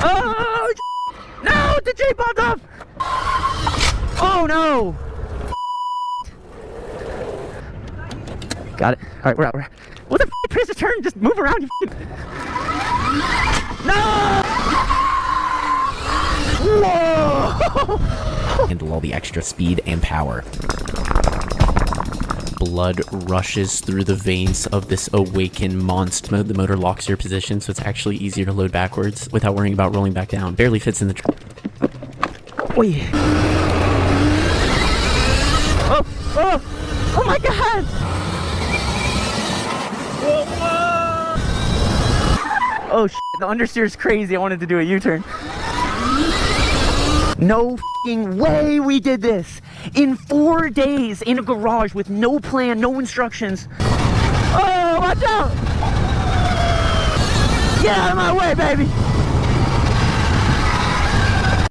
Oh, no, the Jeep popped up. Oh, no. Got it. All right, we're out. What the f***? Press the turn. Just move around. No! Whoa! Handle all the extra speed and power. Blood rushes through the veins of this awakened monster. The motor locks your position, so it's actually easier to load backwards without worrying about rolling back down. Barely fits in the Wait. Oh my God! Oh shit, the understeer is crazy. I wanted to do a U-turn. No f***ing way we did this in 4 days in a garage with no plan, no instructions. Oh, watch out! Get out of my way, baby!